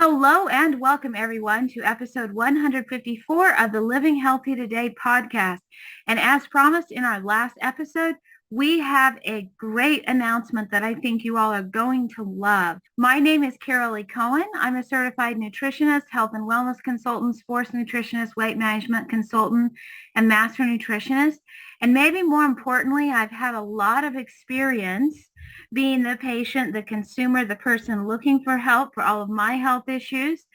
Hello and welcome everyone to episode 154 of the Living Healthy Today podcast. And as promised in our last episode, we have a great announcement that I think you all are going to love. My name is Carol Lee Cohen. I'm a certified nutritionist, health and wellness consultant, sports nutritionist, weight management consultant, and master nutritionist. And maybe more importantly, I've had a lot of experience being the patient, the consumer, the person looking for help for all of my health issues.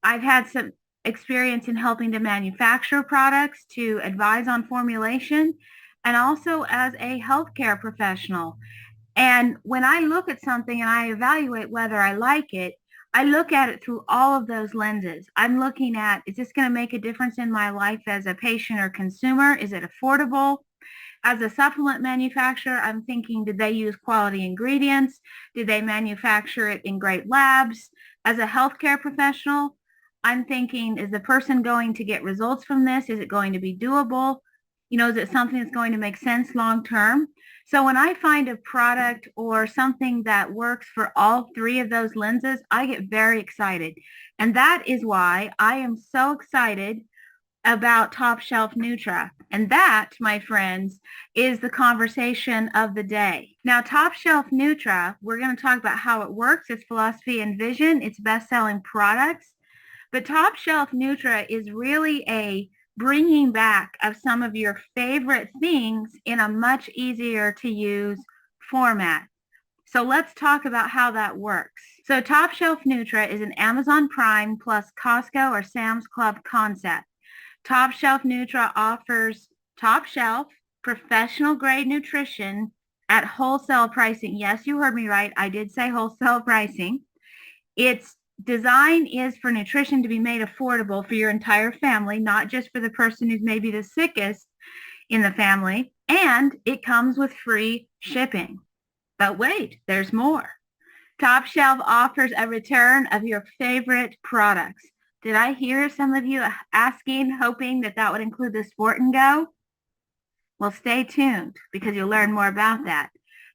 I've had some experience in helping to manufacture products, to advise on formulation, and also as a healthcare professional. And when I look at something and I evaluate whether I like it, I look at it through all of those lenses. I'm looking at, is this going to make a difference in my life as a patient or consumer? Is it affordable? As a supplement manufacturer, I'm thinking, did they use quality ingredients? Did they manufacture it in great labs? As a healthcare professional, I'm thinking, is the person going to get results from this? Is it going to be doable? Is it something that's going to make sense long term? So when I find a product or something that works for all three of those lenses, I get very excited. And that is why I am so excited about Top Shelf Nutra. And that, my friends, is the conversation of the day. Now, Top Shelf Nutra, we're going to talk about how it works, its philosophy and vision, its best-selling products. But Top Shelf Nutra is really a bringing back of some of your favorite things in a much easier to use format. So let's talk about how that works. So Top Shelf Nutra is an Amazon Prime plus Costco or Sam's Club concept. Top Shelf Nutra offers top shelf, professional grade nutrition at wholesale pricing. Yes, you heard me right. I did say wholesale pricing. Its design is for nutrition to be made affordable for your entire family, not just for the person who's maybe the sickest in the family. And it comes with free shipping. But wait, there's more. Top Shelf offers a return of your favorite products. Did I hear some of you asking, hoping that that would include the Sport and Go? Well, stay tuned because you'll learn more about that,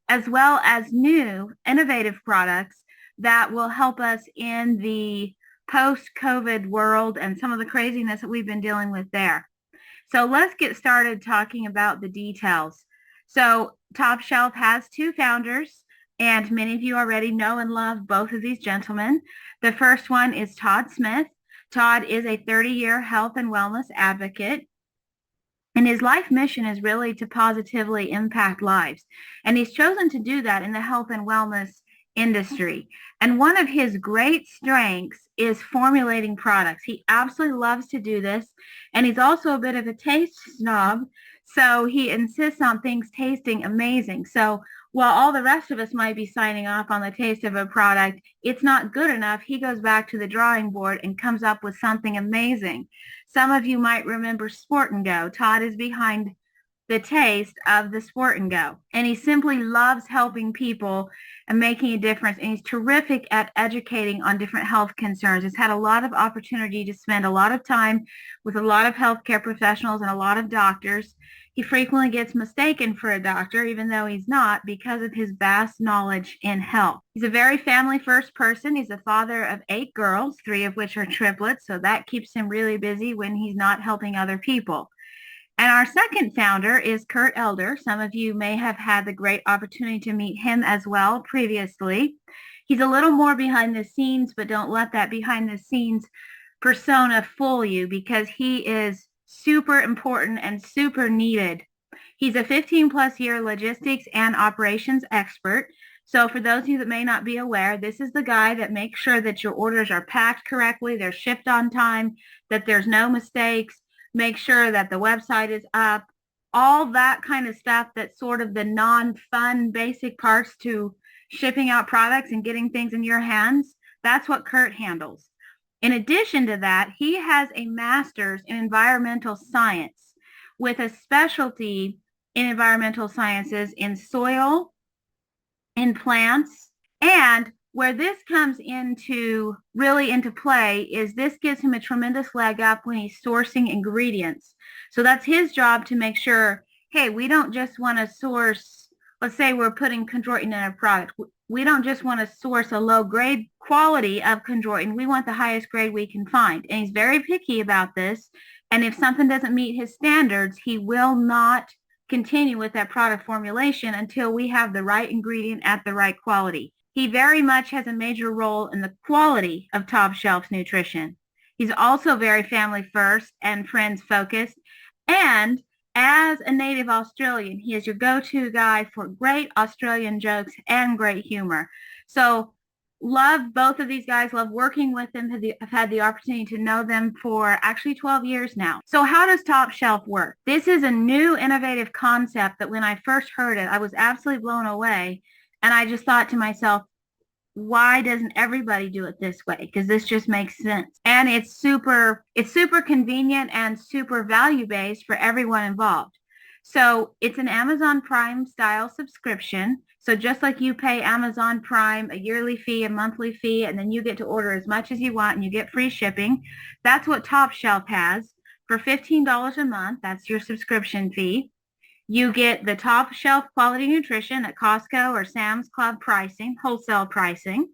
as well as new innovative products that will help us in the post-COVID world and some of the craziness that we've been dealing with there. So let's get started talking about the details. So Top Shelf has two founders, and many of you already know and love both of these gentlemen. The first one is Todd Smith. Todd is a 30-year health and wellness advocate, and his life mission is really to positively impact lives. And he's chosen to do that in the health and wellness industry. And one of his great strengths is formulating products. He absolutely loves to do this, and he's also a bit of a taste snob, so he insists on things tasting amazing. So while all the rest of us might be signing off on the taste of a product, it's not good enough. He goes back to the drawing board and comes up with something amazing. Some of you might remember Sport and Go. Todd is behind the taste of the Sport and Go, and he simply loves helping people and making a difference. And he's terrific at educating on different health concerns. He's had a lot of opportunity to spend a lot of time with a lot of healthcare professionals and a lot of doctors. He frequently gets mistaken for a doctor, even though he's not, because of his vast knowledge in health. He's a very family-first person. He's a father of 8 girls, 3 of which are triplets, so that keeps him really busy when he's not helping other people. And our second founder is Kurt Elder. Some of you may have had the great opportunity to meet him as well previously. He's a little more behind the scenes, but don't let that behind the scenes persona fool you, because he is super important and super needed. He's a 15 plus year logistics and operations expert. So for those of you that may not be aware, this is the guy that makes sure that your orders are packed correctly, they're shipped on time, that there's no mistakes, make sure that the website is up, all that kind of stuff that's sort of the non-fun basic parts to shipping out products and getting things in your hands. That's what Kurt handles. In addition to that, he has a master's in environmental science with a specialty in environmental sciences in soil, in plants, and where this comes really into play is this gives him a tremendous leg up when he's sourcing ingredients. So that's his job to make sure, hey, we don't just want to source let's say we're putting chondroitin in a product. We don't just want to source a low grade quality of chondroitin. We want the highest grade we can find. And he's very picky about this. And if something doesn't meet his standards, he will not continue with that product formulation until we have the right ingredient at the right quality. He very much has a major role in the quality of Top Shelf's nutrition. He's also very family first and friends focused. And as a native Australian, he is your go-to guy for great Australian jokes and great humor. So love both of these guys, love working with them. I've had the opportunity to know them for actually 12 years now. So how does Top Shelf work? This is a new innovative concept that when I first heard it, I was absolutely blown away. And I just thought to myself, why doesn't everybody do it this way? Because this just makes sense. And it's super convenient and super value-based for everyone involved. So it's an Amazon Prime style subscription. So just like you pay Amazon Prime a yearly fee, a monthly fee, and then you get to order as much as you want and you get free shipping, that's what Top Shelf has. For $15 a month, that's your subscription fee. You get the Top Shelf quality nutrition at Costco or Sam's Club pricing, wholesale pricing.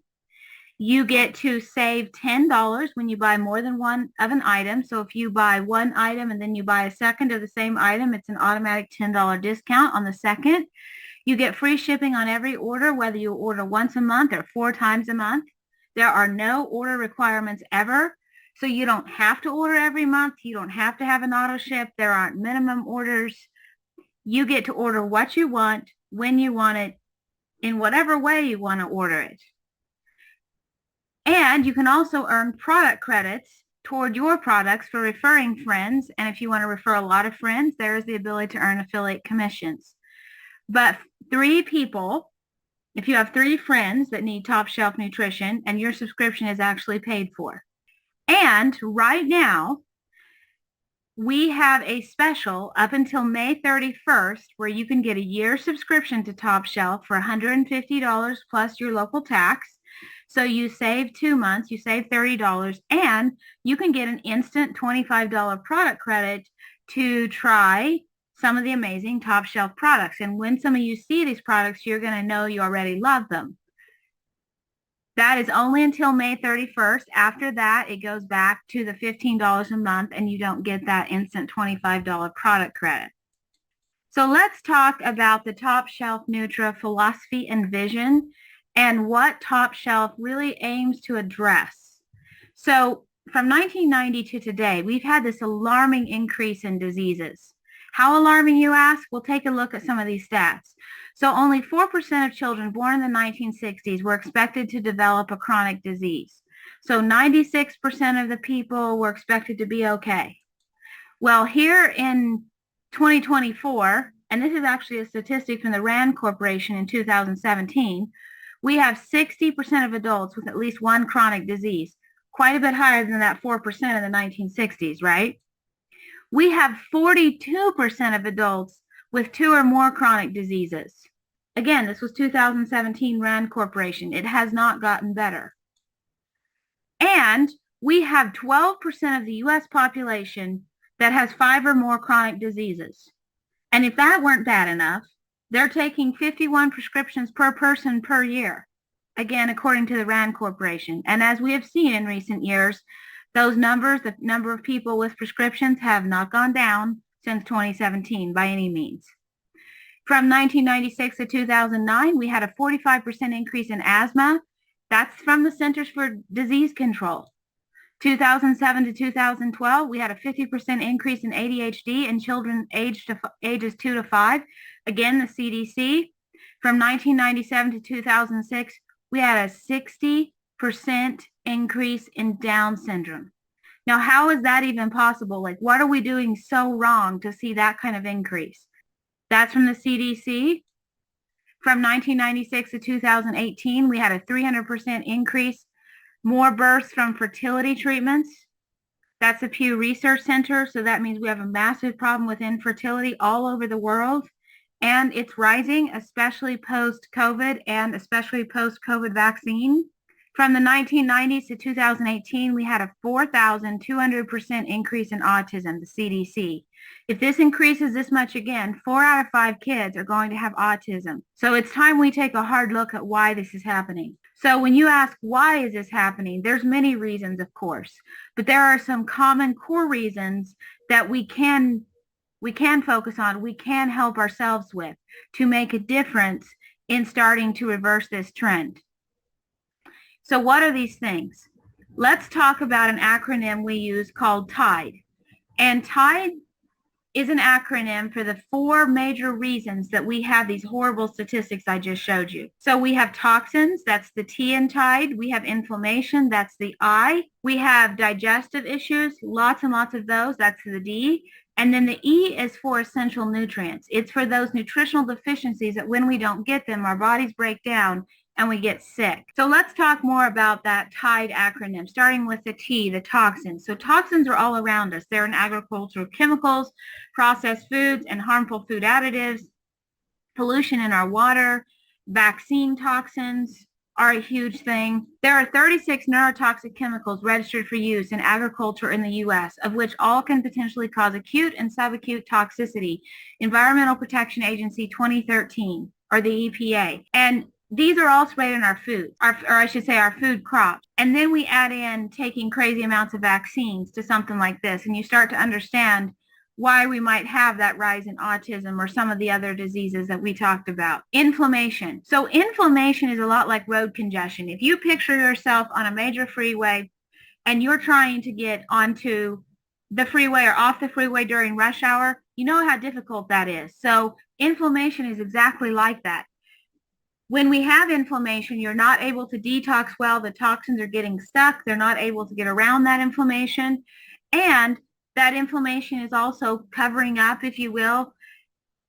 You get to save $10 when you buy more than one of an item. So if you buy one item and then you buy a second of the same item, it's an automatic $10 discount on the second. You get free shipping on every order, whether you order once a month or 4 times a month. There are no order requirements ever. So you don't have to order every month. You don't have to have an auto ship. There aren't minimum orders. You get to order what you want, when you want it, in whatever way you want to order it. And you can also earn product credits toward your products for referring friends. And if you want to refer a lot of friends, there is the ability to earn affiliate commissions. But 3 people, if you have 3 friends that need Top Shelf nutrition, and your subscription is actually paid for. And right now, we have a special up until May 31st where you can get a year subscription to Top Shelf for $150 plus your local tax. So you save 2 months, you save $30, and you can get an instant $25 product credit to try some of the amazing Top Shelf products. And when some of you see these products, you're going to know you already love them. That is only until May 31st. After that, it goes back to the $15 a month and you don't get that instant $25 product credit. So let's talk about the Top Shelf Nutra philosophy and vision and what Top Shelf really aims to address. So from 1990 to today, we've had this alarming increase in diseases. How alarming, you ask? We'll take a look at some of these stats. So only 4% of children born in the 1960s were expected to develop a chronic disease. So 96% of the people were expected to be okay. Well, here in 2024, and this is actually a statistic from the RAND Corporation in 2017, we have 60% of adults with at least one chronic disease, quite a bit higher than that 4% in the 1960s, right? We have 42% of adults with 2 or more chronic diseases. Again, this was 2017 RAND Corporation. It has not gotten better. And we have 12% of the U.S. population that has 5 or more chronic diseases. And if that weren't bad enough, they're taking 51 prescriptions per person per year. Again, according to the RAND Corporation. And as we have seen in recent years, those numbers, the number of people with prescriptions, have not gone down since 2017 by any means. From 1996 to 2009, we had a 45% increase in asthma. That's from the Centers for Disease Control. 2007 to 2012, we had a 50% increase in ADHD in children ages 2 to 5. Again, the CDC. From 1997 to 2006, we had a 60% increase in Down syndrome. Now, how is that even possible? Like, what are we doing so wrong to see that kind of increase? That's from the CDC. From 1996 to 2018, we had a 300% increase, more births from fertility treatments. That's the Pew Research Center. So that means we have a massive problem with infertility all over the world. And it's rising, especially post-COVID and especially post-COVID vaccine. From the 1990s to 2018, we had a 4,200% increase in autism, the CDC. If this increases this much again, 4 out of 5 kids are going to have autism. So it's time we take a hard look at why this is happening. So when you ask why is this happening, there's many reasons, of course, but there are some common core reasons that we can focus on, we can help ourselves with to make a difference in starting to reverse this trend. So what are these things? Let's talk about an acronym we use called TIDE. And TIDE is an acronym for the 4 major reasons that we have these horrible statistics I just showed you. So we have toxins, that's the T in TIDE. We have inflammation, that's the I. We have digestive issues, lots and lots of those, that's the D. And then the E is for essential nutrients. It's for those nutritional deficiencies that when we don't get them, our bodies break down and we get sick. So let's talk more about that TIDE acronym, starting with the T, the toxins. So toxins are all around us. They're in agricultural chemicals, processed foods, and harmful food additives, pollution in our water, vaccine toxins are a huge thing. There are 36 neurotoxic chemicals registered for use in agriculture in the U.S., of which all can potentially cause acute and subacute toxicity. Environmental Protection Agency 2013, or the EPA. And these are all sprayed in our food, or I should say our food crops. And then we add in taking crazy amounts of vaccines to something like this, and you start to understand why we might have that rise in autism or some of the other diseases that we talked about. Inflammation. So inflammation is a lot like road congestion. If you picture yourself on a major freeway and you're trying to get onto the freeway or off the freeway during rush hour, you know how difficult that is. So inflammation is exactly like that. When we have inflammation, you're not able to detox well. The toxins are getting stuck. They're not able to get around that inflammation. And that inflammation is also covering up, if you will,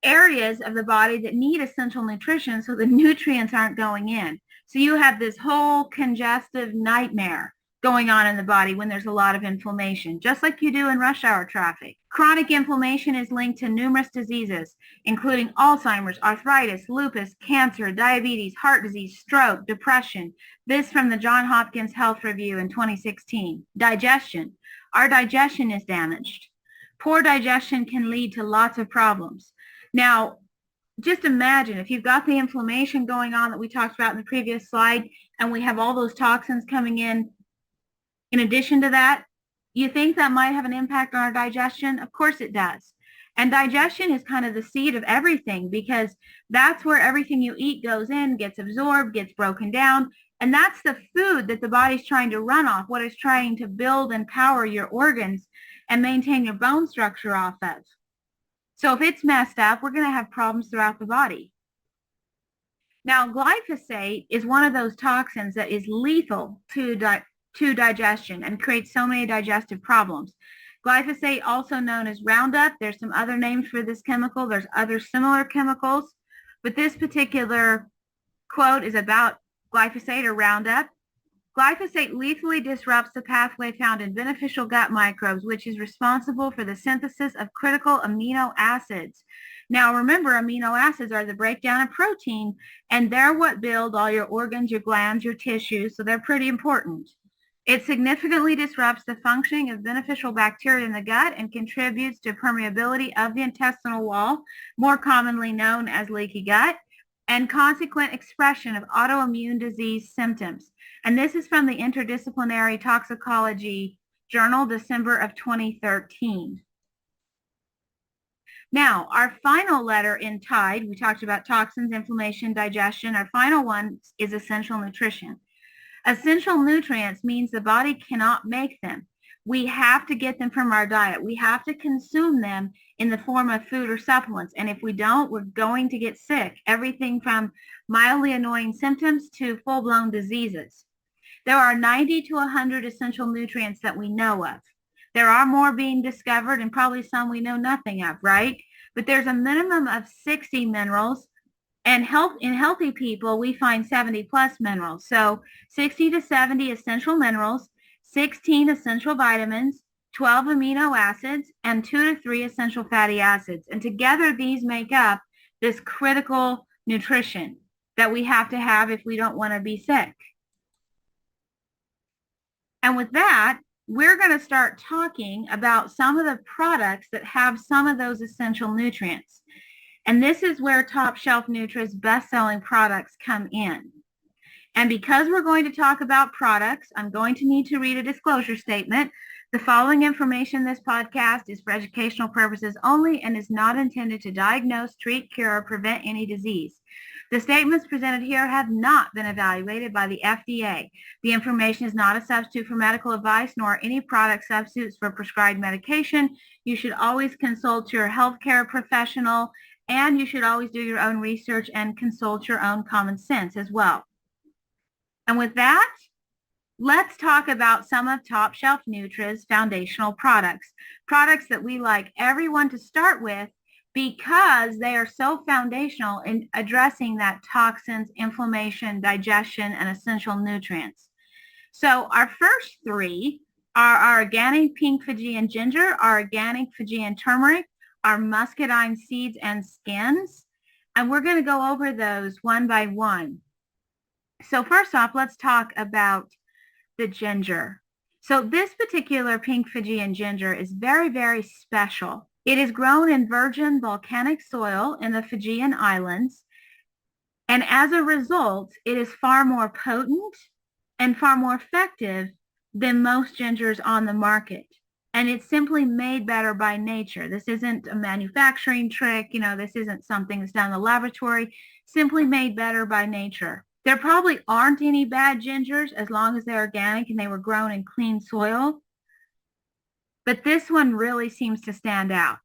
areas of the body that need essential nutrition so the nutrients aren't going in. So you have this whole congestive nightmare going on in the body when there's a lot of inflammation, just like you do in rush hour traffic. Chronic inflammation is linked to numerous diseases, including Alzheimer's, arthritis, lupus, cancer, diabetes, heart disease, stroke, depression. This from the Johns Hopkins Health Review in 2016. Digestion. Our digestion is damaged. Poor digestion can lead to lots of problems. Now, just imagine if you've got the inflammation going on that we talked about in the previous slide, and we have all those toxins coming in addition to that, you think that might have an impact on our digestion? Of course it does. And digestion is kind of the seed of everything because that's where everything you eat goes in, gets absorbed, gets broken down. And that's the food that the body's trying to run off, what it's trying to build and power your organs and maintain your bone structure off of. So if it's messed up, we're going to have problems throughout the body. Now, glyphosate is one of those toxins that is lethal to digestion and creates so many digestive problems. Glyphosate, also known as Roundup, there's some other names for this chemical. There's other similar chemicals, but this particular quote is about glyphosate or Roundup. Glyphosate lethally disrupts the pathway found in beneficial gut microbes, which is responsible for the synthesis of critical amino acids. Now, remember, amino acids are the breakdown of protein, and they're what build all your organs, your glands, your tissues, so they're pretty important. It significantly disrupts the functioning of beneficial bacteria in the gut and contributes to permeability of the intestinal wall, more commonly known as leaky gut, and consequent expression of autoimmune disease symptoms. And this is from the Interdisciplinary Toxicology Journal, December of 2013. Now, our final letter in TIDE, we talked about toxins, inflammation, digestion. Our final one is essential nutrition. Essential nutrients means the body cannot make them. We have to get them from our diet. We have to consume them in the form of food or supplements. And if we don't, we're going to get sick. Everything from mildly annoying symptoms to full-blown diseases. There are 90 to 100 essential nutrients that we know of. There are more being discovered and probably some we know nothing of, right? But there's a minimum of 60 minerals. And in healthy people, we find 70 plus minerals. So 60 to 70 essential minerals, 16 essential vitamins, 12 amino acids, and 2 to 3 essential fatty acids. And together these make up this critical nutrition that we have to have if we don't want to be sick. And with that, we're going to start talking about some of the products that have some of those essential nutrients. And this is where Top Shelf Nutra's best-selling products come in. And because we're going to talk about products, I'm going to need to read a disclosure statement. The following information in this podcast is for educational purposes only and is not intended to diagnose, treat, cure, or prevent any disease. The statements presented here have not been evaluated by the FDA. The information is not a substitute for medical advice, nor any product substitutes for prescribed medication. You should always consult your healthcare professional, and you should always do your own research and consult your own common sense as well. And with that, let's talk about some of Top Shelf Nutra's foundational products that we like everyone to start with because they are so foundational in addressing that toxins, inflammation, digestion, and essential nutrients. So our first three are our organic pink Fijian ginger, our organic Fijian turmeric, our muscadine seeds and skins, and we're going to go over those one by one. So first off, let's talk about the ginger. So this particular pink Fijian ginger is very, very special. It is grown in virgin volcanic soil in the Fijian Islands, and as a result, it is far more potent and far more effective than most gingers on the market. And it's simply made better by nature. This isn't a manufacturing trick. This isn't something that's done in the laboratory, simply made better by nature. There probably aren't any bad gingers as long as they're organic and they were grown in clean soil. But this one really seems to stand out.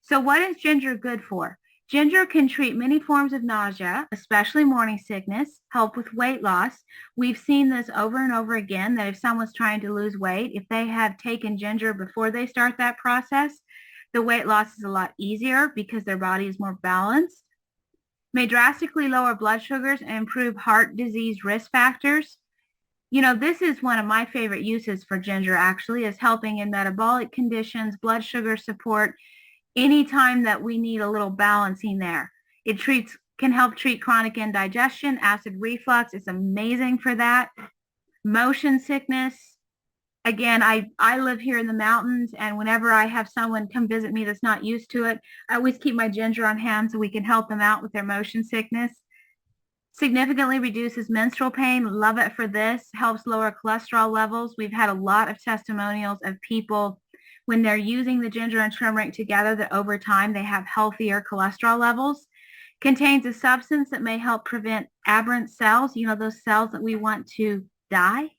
So what is ginger good for? Ginger can treat many forms of nausea, especially morning sickness, help with weight loss. We've seen this over and over again, that if someone's trying to lose weight, if they have taken ginger before they start that process, the weight loss is a lot easier because their body is more balanced. May drastically lower blood sugars and improve heart disease risk factors. This is one of my favorite uses for ginger, actually, is helping in metabolic conditions, blood sugar support, anytime that we need a little balancing there. It can help treat chronic indigestion, acid reflux. It's amazing for that. Motion sickness. Again, I live here in the mountains, and whenever I have someone come visit me that's not used to it, I always keep my ginger on hand so we can help them out with their motion sickness. Significantly reduces menstrual pain. Love it for this. Helps lower cholesterol levels. We've had a lot of testimonials of people when they're using the ginger and turmeric together that over time they have healthier cholesterol levels. Contains a substance that may help prevent aberrant cells, those cells that we want to die.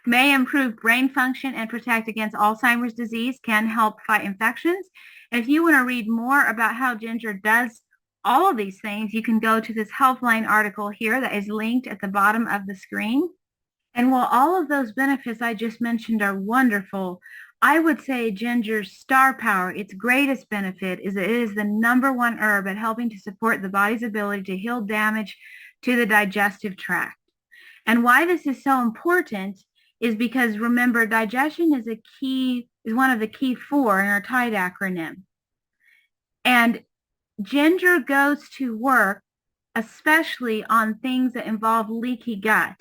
May improve brain function and protect against Alzheimer's disease, can help fight infections. And if you want to read more about how ginger does all of these things, you can go to this Healthline article here that is linked at the bottom of the screen. And while all of those benefits I just mentioned are wonderful, I would say ginger's star power, its greatest benefit, is that it is the #1 herb at helping to support the body's ability to heal damage to the digestive tract. And why this is so important is because, remember, digestion is one of the key 4 in our TIDE acronym. And ginger goes to work especially on things that involve leaky gut.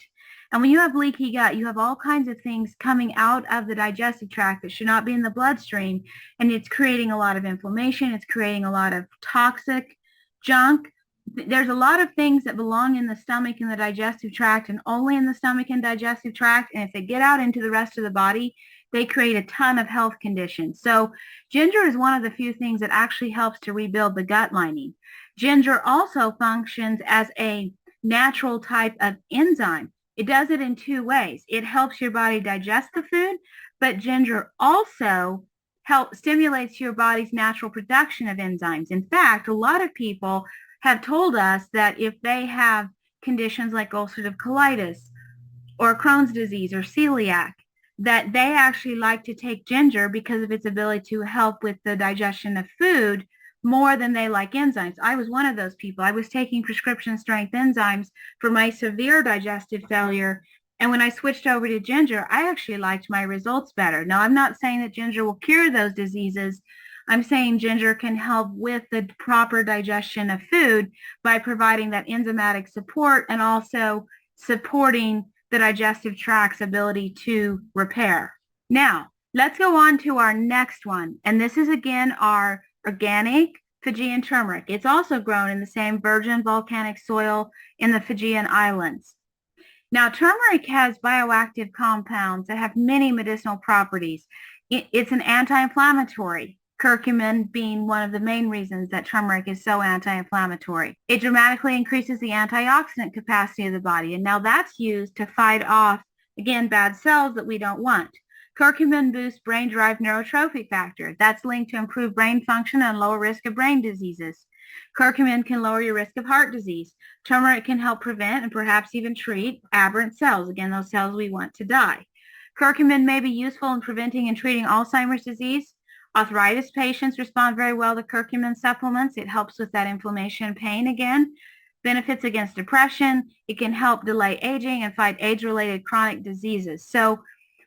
And when you have leaky gut, you have all kinds of things coming out of the digestive tract that should not be in the bloodstream, and it's creating a lot of inflammation. It's creating a lot of toxic junk. There's a lot of things that belong in the stomach and the digestive tract, and only in the stomach and digestive tract, and if they get out into the rest of the body, they create a ton of health conditions. So ginger is one of the few things that actually helps to rebuild the gut lining. Ginger also functions as a natural type of enzyme. It does it in 2 ways. It helps your body digest the food, but ginger also stimulates your body's natural production of enzymes. In fact, a lot of people have told us that if they have conditions like ulcerative colitis or Crohn's disease or celiac, that they actually like to take ginger because of its ability to help with the digestion of food more than they like enzymes. I was one of those people. I was taking prescription strength enzymes for my severe digestive failure. And when I switched over to ginger, I actually liked my results better. Now, I'm not saying that ginger will cure those diseases. I'm saying ginger can help with the proper digestion of food by providing that enzymatic support and also supporting the digestive tract's ability to repair. Now, let's go on to our next one. And this is again our organic Fijian turmeric. It's also grown in the same virgin volcanic soil in the Fijian Islands. Now, turmeric has bioactive compounds that have many medicinal properties. It's an anti-inflammatory, curcumin being one of the main reasons that turmeric is so anti-inflammatory. It dramatically increases the antioxidant capacity of the body, and now that's used to fight off, again, bad cells that we don't want. Curcumin boosts brain-derived neurotrophic factor. That's linked to improved brain function and lower risk of brain diseases. Curcumin can lower your risk of heart disease. Turmeric can help prevent and perhaps even treat aberrant cells, again, those cells we want to die. Curcumin may be useful in preventing and treating Alzheimer's disease. Arthritis patients respond very well to curcumin supplements. It helps with that inflammation and pain again. Benefits against depression. It can help delay aging and fight age-related chronic diseases. So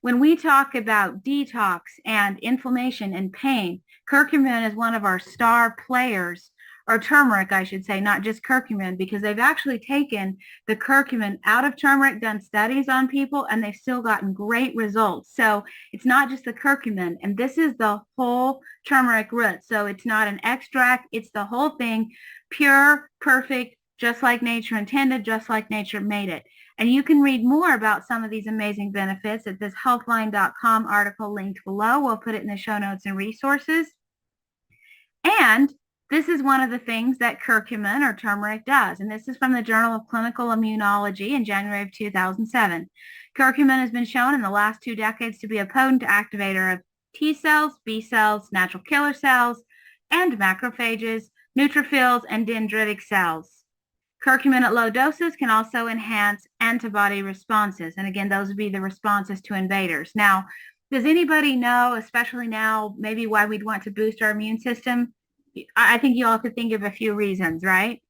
when we talk about detox and inflammation and pain, curcumin is one of our star players, or turmeric, I should say, not just curcumin, because they've actually taken the curcumin out of turmeric, done studies on people, and they've still gotten great results. So it's not just the curcumin, and this is the whole turmeric root. So it's not an extract, it's the whole thing, pure, perfect, just like nature intended, just like nature made it. And you can read more about some of these amazing benefits at this healthline.com article linked below. We'll put it in the show notes and resources. And this is one of the things that curcumin or turmeric does. And this is from the Journal of Clinical Immunology in January of 2007. Curcumin has been shown in the last 2 decades to be a potent activator of T cells, B cells, natural killer cells, and macrophages, neutrophils, and dendritic cells. Curcumin at low doses can also enhance antibody responses. And again, those would be the responses to invaders. Now, does anybody know, especially now, maybe why we'd want to boost our immune system? I think you all could think of a few reasons, right?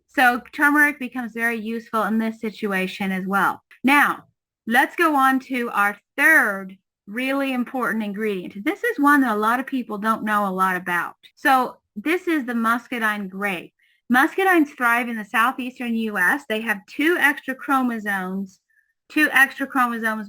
So turmeric becomes very useful in this situation as well. Now, let's go on to our third really important ingredient. This is one that a lot of people don't know a lot about. So this is the muscadine grape. Muscadines thrive in the southeastern U.S. They have 2 extra chromosomes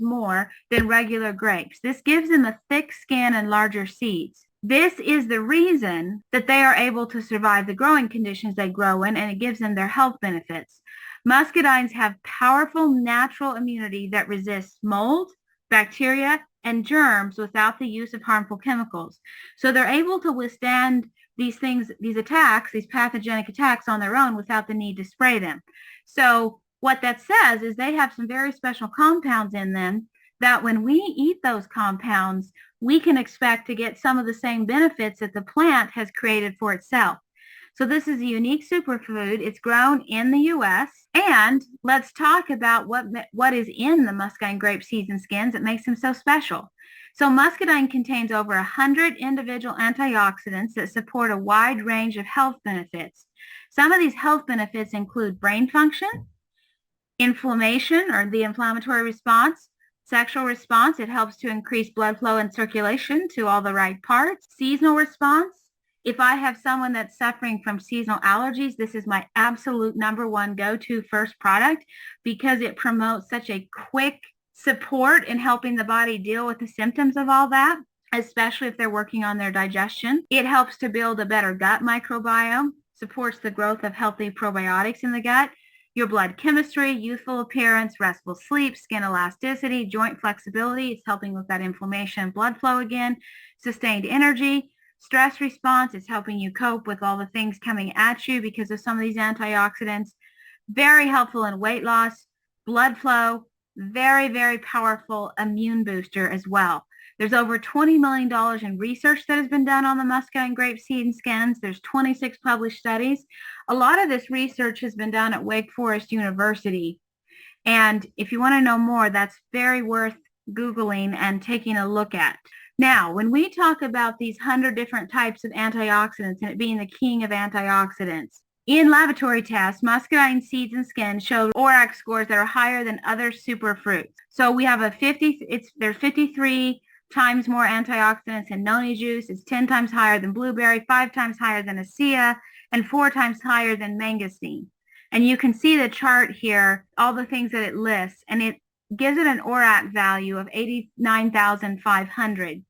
more than regular grapes. This gives them a thick skin and larger seeds. This is the reason that they are able to survive the growing conditions they grow in, and it gives them their health benefits. Muscadines have powerful natural immunity that resists mold, bacteria, and germs without the use of harmful chemicals. So they're able to withstand these things, these attacks, these pathogenic attacks on their own without the need to spray them. So what that says is they have some very special compounds in them that when we eat those compounds, we can expect to get some of the same benefits that the plant has created for itself. So this is a unique superfood. It's grown in the U.S. And let's talk about what is in the muscadine grape seeds and skins that makes them so special. So muscadine contains over 100 individual antioxidants that support a wide range of health benefits. Some of these health benefits include brain function, inflammation or the inflammatory response, sexual response. It helps to increase blood flow and circulation to all the right parts. Seasonal response. If I have someone that's suffering from seasonal allergies, this is my absolute #1 go-to first product because it promotes such a quick support in helping the body deal with the symptoms of all that, especially if they're working on their digestion. It helps to build a better gut microbiome, supports the growth of healthy probiotics in the gut, your blood chemistry, youthful appearance, restful sleep, skin elasticity, joint flexibility. It's helping with that inflammation and blood flow again, sustained energy, stress response. It's helping you cope with all the things coming at you because of some of these antioxidants. Very helpful in weight loss, blood flow, very, very powerful immune booster as well. There's over $20 million in research that has been done on the muscadine grape seed and skins. There's 26 published studies. A lot of this research has been done at Wake Forest University. And if you want to know more, that's very worth Googling and taking a look at. Now, when we talk about these 100 different types of antioxidants and it being the king of antioxidants, in laboratory tests, muscadine seeds and skins showed ORAC scores that are higher than other superfruits. So we have there's 53 times more antioxidants in noni juice. It's 10 times higher than blueberry, 5 times higher than acea, and 4 times higher than mangosteen. And you can see the chart here, all the things that it lists, and gives it an ORAC value of 89,500.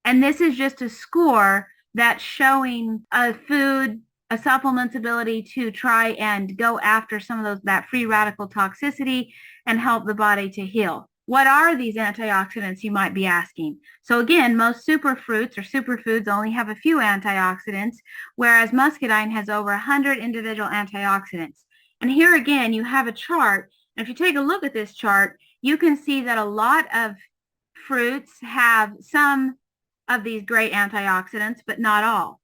And this is just a score that's showing a food, a supplement's ability to try and go after some of that free radical toxicity and help the body to heal. What are these antioxidants, you might be asking? So again, most superfruits or superfoods only have a few antioxidants, whereas muscadine has over 100 individual antioxidants. And here again, you have a chart. And if you take a look at this chart, you can see that a lot of fruits have some of these great antioxidants, but not all.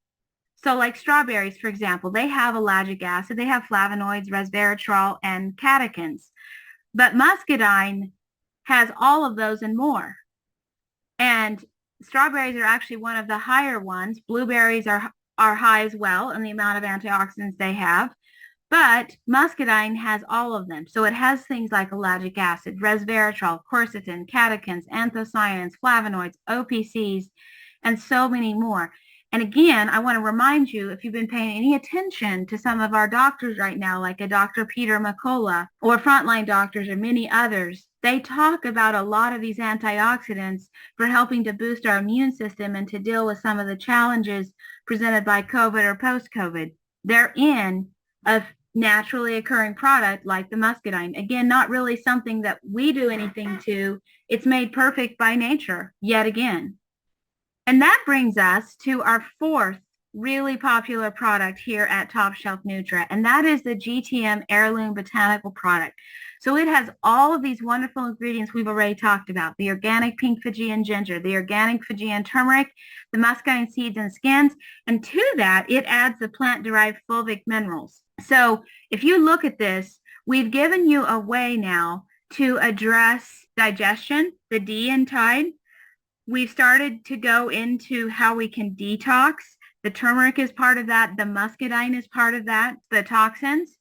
So like strawberries, for example, they have ellagic acid, they have flavonoids, resveratrol, and catechins. But muscadine has all of those and more. And strawberries are actually one of the higher ones. Blueberries are high as well in the amount of antioxidants they have. But muscadine has all of them. So it has things like ellagic acid, resveratrol, quercetin, catechins, anthocyanins, flavonoids, OPCs, and so many more. And again, I want to remind you, if you've been paying any attention to some of our doctors right now, like a Dr. Peter McCullough or frontline doctors or many others, they talk about a lot of these antioxidants for helping to boost our immune system and to deal with some of the challenges presented by COVID or post-COVID. They're in a naturally occurring product like the muscadine. Again, not really something that we do anything to. It's made perfect by nature, yet again. And that brings us to our fourth really popular product here at Top Shelf Nutra, and that is the GTM Heirloom Botanical product. So it has all of these wonderful ingredients we've already talked about, the organic pink Fijian ginger, the organic Fijian turmeric, the muscadine seeds and skins, and to that, it adds the plant-derived fulvic minerals. So if you look at this, we've given you a way now to address digestion, the D in Tide. We've started to go into how we can detox. The turmeric is part of that. The muscadine is part of that. The toxins.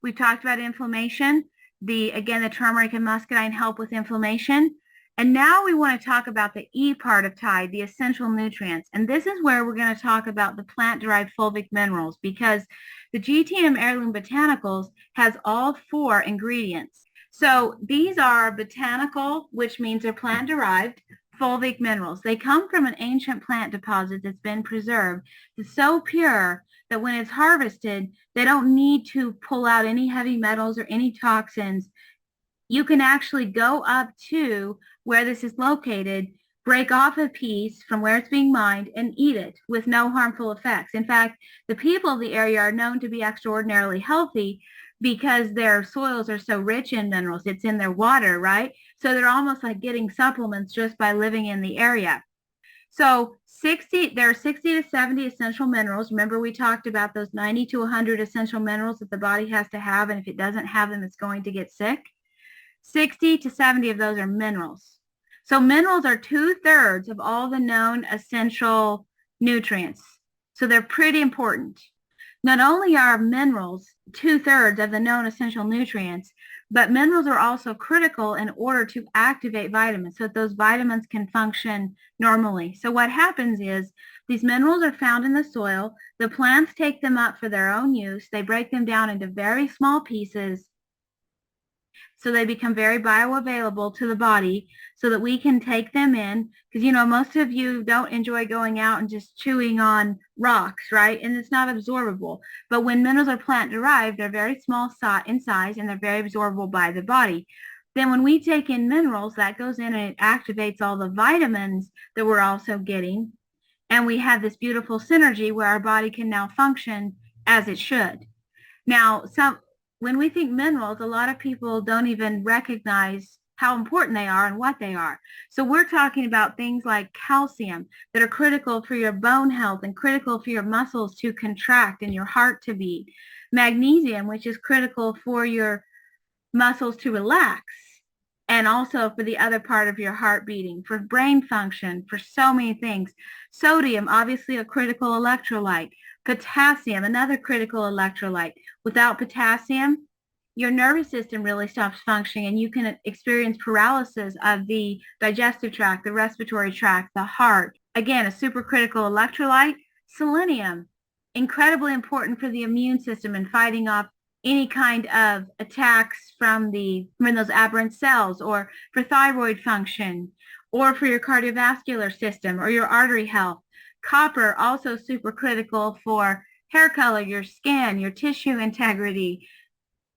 We've talked about inflammation. The turmeric and muscadine help with inflammation. And now we want to talk about the E part of Tide, the essential nutrients. And this is where we're going to talk about the plant-derived fulvic minerals, because the GTM Heirloom Botanicals has all four ingredients. So these are botanical, which means they're plant-derived, fulvic minerals. They come from an ancient plant deposit that's been preserved. It's so pure that when it's harvested, they don't need to pull out any heavy metals or any toxins. You can actually go up to where this is located, break off a piece from where it's being mined, and eat it with no harmful effects. In fact, the people of the area are known to be extraordinarily healthy because their soils are so rich in minerals. It's in their water, right? So they're almost like getting supplements just by living in the area. So there are 60 to 70 essential minerals. Remember, we talked about those 90 to 100 essential minerals that the body has to have, and if it doesn't have them, it's going to get sick. 60 to 70 of those are minerals. So minerals are 2/3 of all the known essential nutrients. So they're pretty important. Not only are minerals 2/3 of the known essential nutrients, but minerals are also critical in order to activate vitamins so that those vitamins can function normally. So what happens is these minerals are found in the soil. The plants take them up for their own use. They break them down into very small pieces so they become very bioavailable to the body so that we can take them in. Because, most of you don't enjoy going out and just chewing on rocks, right? And it's not absorbable. But when minerals are plant-derived, they're very small in size and they're very absorbable by the body. Then when we take in minerals, that goes in and it activates all the vitamins that we're also getting. And we have this beautiful synergy where our body can now function as it should. Now, when we think minerals, a lot of people don't even recognize how important they are and what they are. So we're talking about things like calcium that are critical for your bone health and critical for your muscles to contract and your heart to beat. Magnesium, which is critical for your muscles to relax, and also for the other part of your heart beating, for brain function, for so many things. Sodium, obviously a critical electrolyte. Potassium, another critical electrolyte. Without potassium, your nervous system really stops functioning and you can experience paralysis of the digestive tract, the respiratory tract, the heart. Again, a supercritical electrolyte. Selenium, incredibly important for the immune system and fighting off any kind of attacks from those aberrant cells, or for thyroid function, or for your cardiovascular system or your artery health. Copper, also super critical for hair color, your skin, your tissue integrity,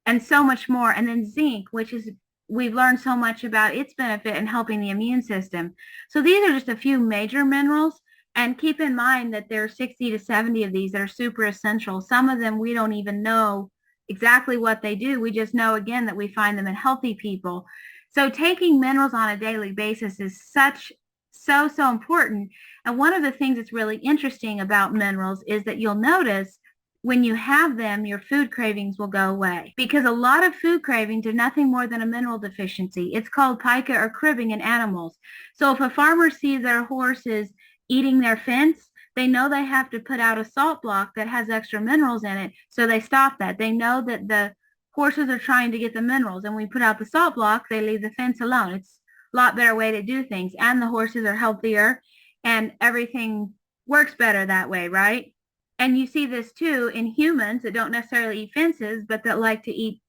and so much more. And then zinc, which is, we've learned so much about its benefit in helping the immune system. So these are just a few major minerals. And keep in mind that there are 60 to 70 of these that are super essential. Some of them we don't even know exactly what they do. We just know, again, that we find them in healthy people. So taking minerals on a daily basis is so important. And one of the things that's really interesting about minerals is that you'll notice when you have them, your food cravings will go away, because a lot of food cravings are nothing more than a mineral deficiency. It's called pica or cribbing in animals. So if a farmer sees their horses eating their fence, they know they have to put out a salt block that has extra minerals in it, so they stop that. They know that the horses are trying to get the minerals, and when we put out the salt block, they leave the fence alone. It's a lot better way to do things, and the horses are healthier, and everything works better that way, right? And you see this too in humans that don't necessarily eat fences, but that like to eat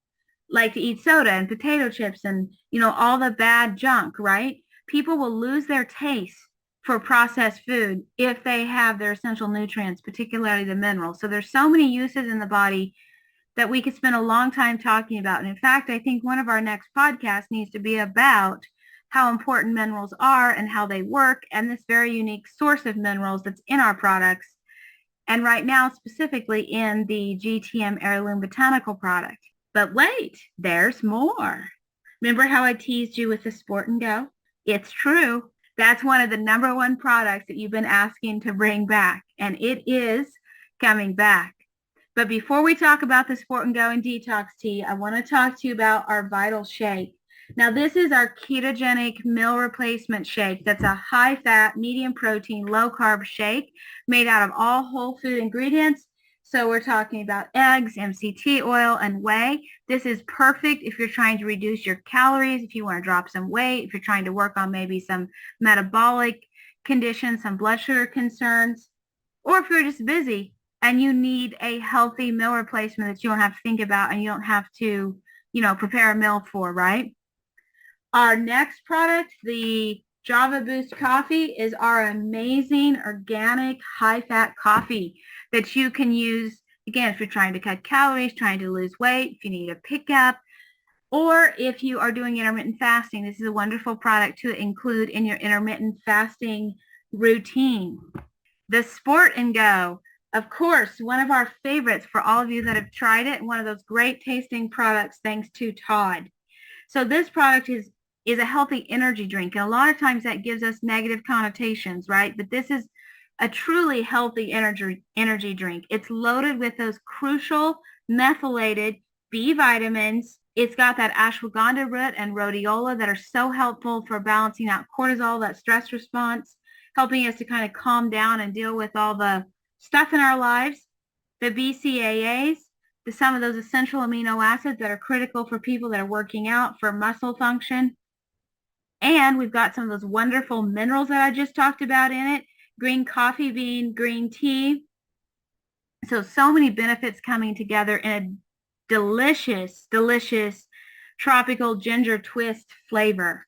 soda and potato chips and, all the bad junk, right? People will lose their taste for processed food if they have their essential nutrients, particularly the minerals. So there's so many uses in the body that we could spend a long time talking about. And in fact, I think one of our next podcasts needs to be about how important minerals are and how they work, and this very unique source of minerals that's in our products. And right now, specifically in the GTM Heirloom Botanical product. But wait, there's more. Remember how I teased you with the Sport and Go? It's true. That's one of the number one products that you've been asking to bring back, and it is coming back. But before we talk about the Sport and Go and Detox Tea, I want to talk to you about our Vital Shake. Now, this is our ketogenic meal replacement shake. That's a high-fat, medium protein, low-carb shake made out of all whole food ingredients. So we're talking about eggs, MCT oil, and whey. This is perfect if you're trying to reduce your calories, if you want to drop some weight, if you're trying to work on maybe some metabolic conditions, some blood sugar concerns, or if you're just busy and you need a healthy meal replacement that you don't have to think about and you don't have to, prepare a meal for, right? Our next product, the Java Boost Coffee, is our amazing organic high-fat coffee that you can use, again, if you're trying to cut calories, trying to lose weight, if you need a pickup, or if you are doing intermittent fasting. This is a wonderful product to include in your intermittent fasting routine. The Sport and Go, of course, one of our favorites for all of you that have tried it, and one of those great tasting products thanks to Todd. So this product is a healthy energy drink. And a lot of times that gives us negative connotations, right? But this is a truly healthy energy drink. It's loaded with those crucial methylated B vitamins. It's got that ashwagandha root and rhodiola that are so helpful for balancing out cortisol, that stress response, helping us to kind of calm down and deal with all the stuff in our lives. The BCAAs, some of those essential amino acids that are critical for people that are working out, for muscle function. And we've got some of those wonderful minerals that I just talked about in it. Green coffee bean, green tea. So many benefits coming together in a delicious, delicious tropical ginger twist flavor.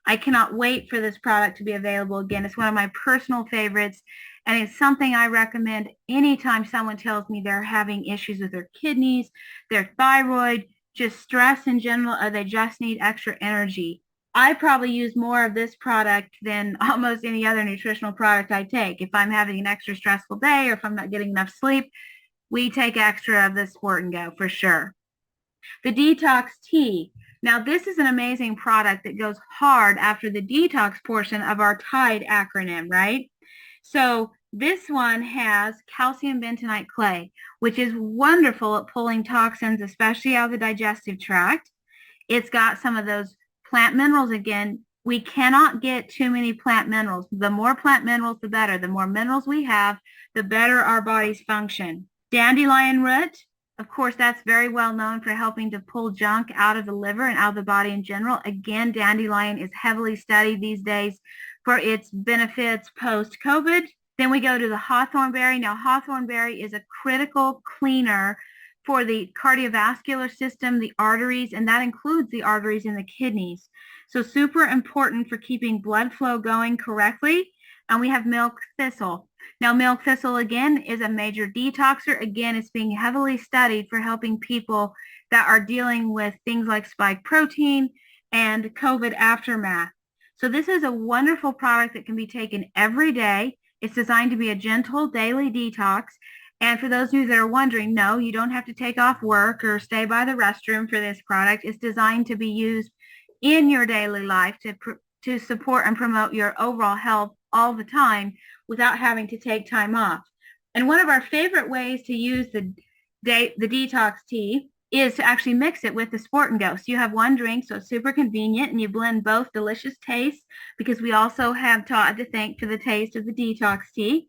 I cannot wait for this product to be available again. It's one of my personal favorites, and it's something I recommend anytime someone tells me they're having issues with their kidneys, their thyroid, just stress in general, or they just need extra energy. I probably use more of this product than almost any other nutritional product I take. If I'm having an extra stressful day or if I'm not getting enough sleep, we take extra of this Sport and Go for sure. The Detox Tea. Now, this is an amazing product that goes hard after the detox portion of our TIDE acronym, right? So this one has calcium bentonite clay, which is wonderful at pulling toxins, especially out of the digestive tract. It's got some of those plant minerals again. We cannot get too many plant minerals. The more plant minerals, the better. The more minerals we have, the better our bodies function. Dandelion root, of course, that's very well known for helping to pull junk out of the liver and out of the body in general. Again, dandelion is heavily studied these days for its benefits post-COVID. Then we go to the hawthorn berry. Now, hawthorn berry is a critical cleaner for the cardiovascular system, the arteries, and that includes the arteries in the kidneys. So super important for keeping blood flow going correctly. And we have milk thistle. Now, milk thistle, again, is a major detoxer. Again, it's being heavily studied for helping people that are dealing with things like spike protein and COVID aftermath. So this is a wonderful product that can be taken every day. It's designed to be a gentle daily detox. And for those of you that are wondering, no, you don't have to take off work or stay by the restroom for this product. It's designed to be used in your daily life to support and promote your overall health all the time without having to take time off. And one of our favorite ways to use the detox tea is to actually mix it with the Sport and Go. So you have one drink, so it's super convenient, and you blend both delicious tastes, because we also have Todd to thank for the taste of the detox tea.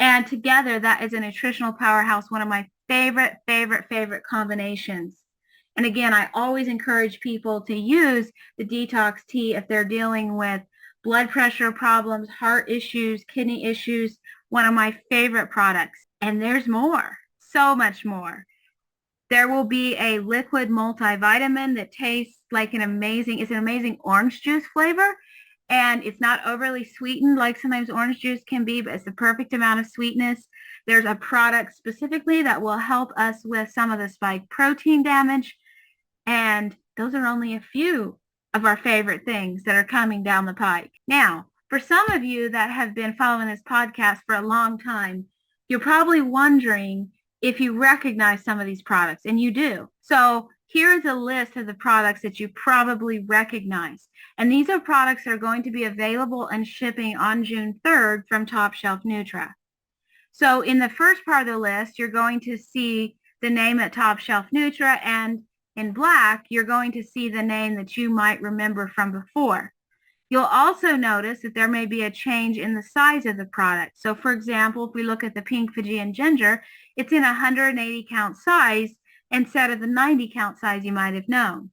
And together, that is a nutritional powerhouse, one of my favorite combinations. And again, I always encourage people to use the detox tea if they're dealing with blood pressure problems, heart issues, kidney issues, one of my favorite products. And there's more, so much more. There will be a liquid multivitamin that tastes like it's an amazing orange juice flavor. And it's not overly sweetened like sometimes orange juice can be, but it's the perfect amount of sweetness. There's a product specifically that will help us with some of the spike protein damage. And those are only a few of our favorite things that are coming down the pike. Now, for some of you that have been following this podcast for a long time, you're probably wondering if you recognize some of these products, and you do. So here's a list of the products that you probably recognize. And these are products that are going to be available and shipping on June 3rd from Top Shelf Nutra. So in the first part of the list, you're going to see the name at Top Shelf Nutra, and in black, you're going to see the name that you might remember from before. You'll also notice that there may be a change in the size of the product. So for example, if we look at the pink Fijian ginger, it's in a 180 count size instead of the 90 count size you might have known.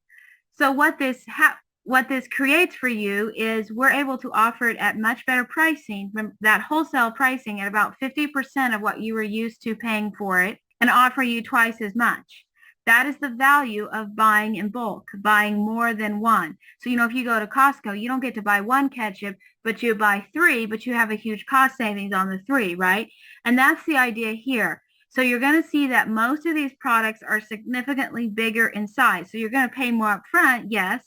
So what this creates for you is we're able to offer it at much better pricing, that wholesale pricing at about 50% of what you were used to paying for it, and offer you twice as much. That is the value of buying in bulk, buying more than one. So, if you go to Costco, you don't get to buy one ketchup, but you buy three, but you have a huge cost savings on the three, right? And that's the idea here. So you're going to see that most of these products are significantly bigger in size. So you're going to pay more up front, yes,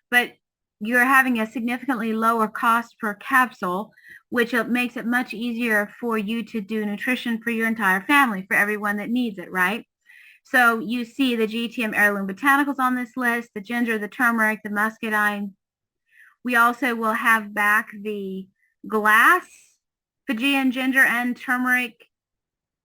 but you're having a significantly lower cost per capsule, which makes it much easier for you to do nutrition for your entire family, for everyone that needs it, right? So you see the GTM heirloom botanicals on this list, the ginger, the turmeric, the muscadine. We also will have back the glass Fijian ginger and turmeric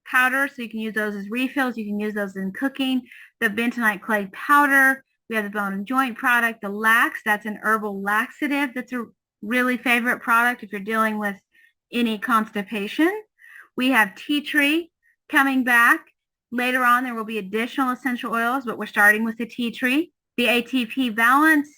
powder, so you can use those as refills. You can use those in cooking. The bentonite clay powder. We have the bone and joint product. The lax, that's an herbal laxative. That's a really favorite product if you're dealing with any constipation. We have tea tree coming back. Later on, there will be additional essential oils, but we're starting with the tea tree, the ATP balance,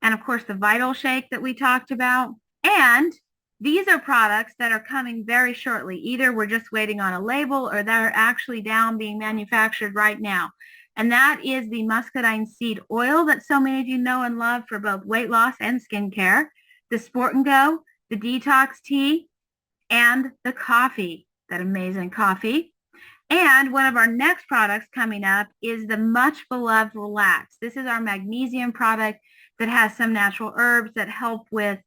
and of course the vital shake that we talked about. And these are products that are coming very shortly. Either we're just waiting on a label, or they're actually down being manufactured right now. And that is the muscadine seed oil that so many of you know and love for both weight loss and skincare, the Sport and Go, the detox tea, and the coffee, that amazing coffee. And one of our next products coming up is the much beloved Relax. This is our magnesium product that has some natural herbs that help with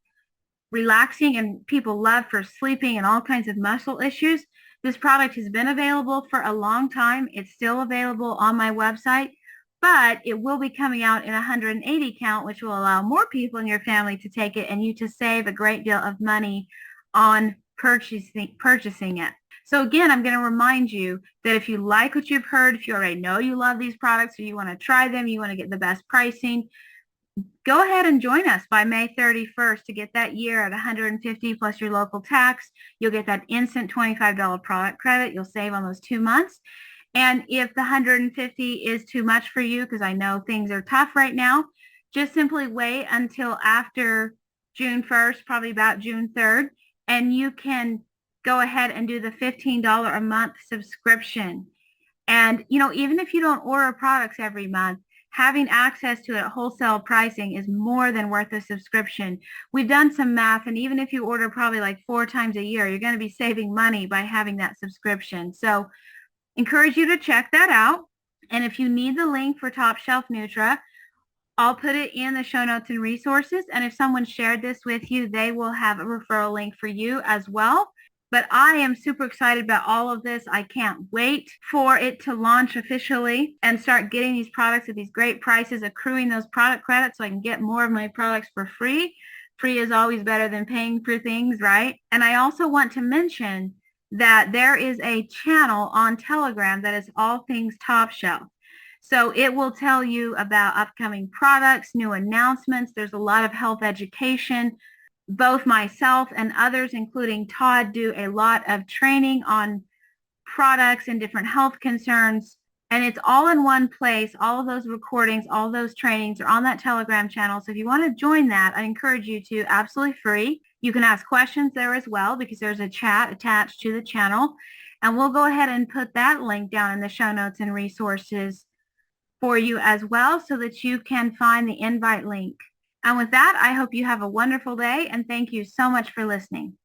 relaxing, and people love for sleeping and all kinds of muscle issues. This product has been available for a long time. It's still available on my website, but it will be coming out in 180 count, which will allow more people in your family to take it and you to save a great deal of money on purchasing it. So again, I'm going to remind you that if you like what you've heard, if you already know you love these products, or you want to try them, you want to get the best pricing, go ahead and join us by May 31st to get that year at $150 plus your local tax. You'll get that instant $25 product credit. You'll save on those 2 months. And if the $150 is too much for you, because I know things are tough right now, just simply wait until after June 1st, probably about June 3rd, and you can go ahead and do the $15 a month subscription. And, even if you don't order products every month, having access to it at wholesale pricing is more than worth a subscription. We've done some math, and even if you order probably like 4 times a year, you're going to be saving money by having that subscription. So encourage you to check that out. And if you need the link for Top Shelf Nutra, I'll put it in the show notes and resources. And if someone shared this with you, they will have a referral link for you as well. But I am super excited about all of this. I can't wait for it to launch officially and start getting these products at these great prices, accruing those product credits so I can get more of my products for free. Free is always better than paying for things, right? And I also want to mention that there is a channel on Telegram that is all things Top Shelf. So it will tell you about upcoming products, new announcements. There's a lot of health education. Both myself and others, including Todd, do a lot of training on products and different health concerns. And it's all in one place. All of those recordings, all those trainings are on that Telegram channel. So if you want to join that, I encourage you to, absolutely free. You can ask questions there as well because there's a chat attached to the channel. And we'll go ahead and put that link down in the show notes and resources for you as well so that you can find the invite link. And with that, I hope you have a wonderful day and thank you so much for listening.